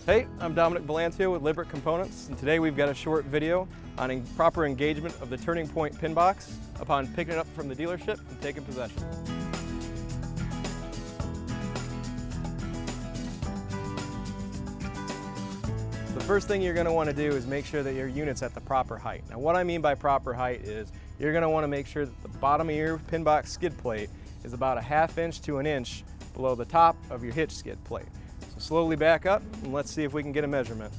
Hey, I'm Dominic Belancio with Lippert Components, and today we've got a short video on proper engagement of the turning point pin box upon picking it up from the dealership and taking possession. The first thing you're going to want to do is make sure that your unit's at the proper height. Now what I mean by proper height is you're going to want to make sure that the bottom of your pin box skid plate is about 1/2 inch to 1 inch below the top of your hitch skid plate. So slowly back up and let's see if we can get a measurement.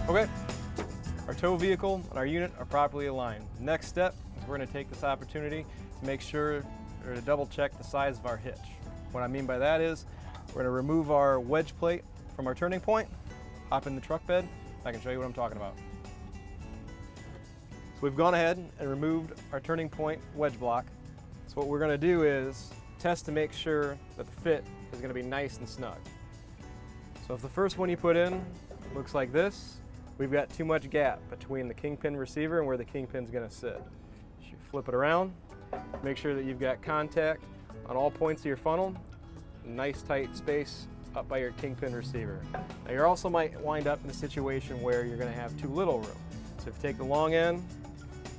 Okay, our tow vehicle and our unit are properly aligned. Next step is we're going to take this opportunity to make sure or to double check the size of our hitch. What I mean by that is we're going to remove our wedge plate from our turning point, hop in the truck bed. I can show you what I'm talking about. So we've gone ahead and removed our turning point wedge block. So what we're going to do is test to make sure that the fit is going to be nice and snug. So if the first one you put in looks like this, we've got too much gap between the kingpin receiver and where the kingpin's going to sit. You flip it around, make sure that you've got contact on all points of your funnel, nice tight space up by your kingpin receiver. Now you also might wind up in a situation where you're going to have too little room. So if you take the long end,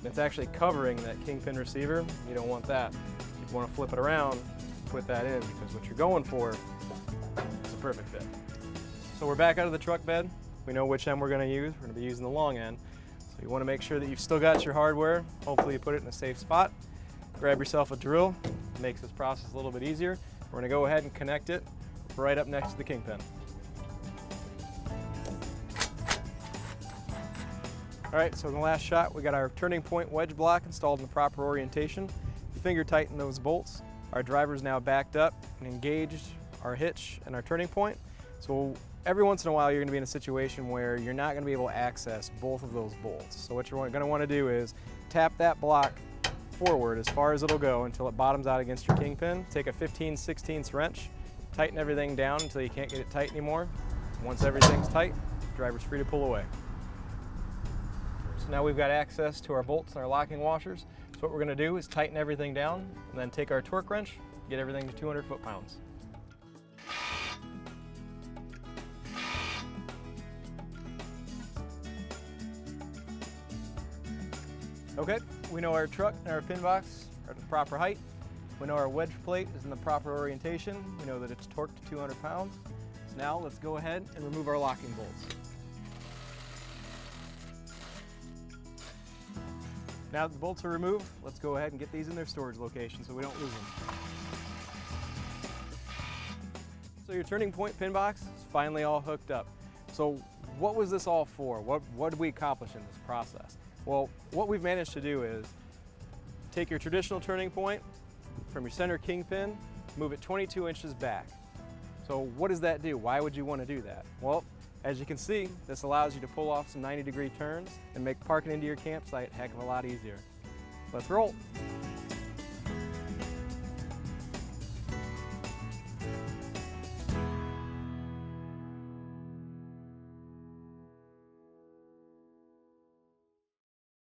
it's actually covering that kingpin receiver. You don't want that. You want to flip it around, put that in, because what you're going for is a perfect fit. So we're back out of the truck bed. We know which end we're going to use. We're going to be using the long end. So you want to make sure that you've still got your hardware. Hopefully you put it in a safe spot. Grab yourself a drill. It makes this process a little bit easier. We're going to go ahead and connect it right up next to the kingpin. All right, so in the last shot, we got our turning point wedge block installed in the proper orientation. Finger tighten those bolts. Our driver's now backed up and engaged our hitch and our turning point. So every once in a while, you're going to be in a situation where you're not going to be able to access both of those bolts. So what you're going to want to do is tap that block forward as far as it'll go until it bottoms out against your kingpin. Take a 15/16 wrench, tighten everything down until you can't get it tight anymore. Once everything's tight, the driver's free to pull away. So now we've got access to our bolts and our locking washers. So what we're going to do is tighten everything down and then take our torque wrench, get everything to 200 foot-pounds. Okay, we know our truck and our pin box are at the proper height. We know our wedge plate is in the proper orientation. We know that it's torqued to 200 pounds. So now let's go ahead and remove our locking bolts. Now that the bolts are removed, let's go ahead and get these in their storage location so we don't lose them. So your turning point pin box is finally all hooked up. So what was this all for? What did we accomplish in this process? Well, what we've managed to do is take your traditional turning point from your center kingpin, move it 22 inches back. So what does that do? Why would you want to do that? Well, as you can see, this allows you to pull off some 90-degree turns and make parking into your campsite a heck of a lot easier. Let's roll.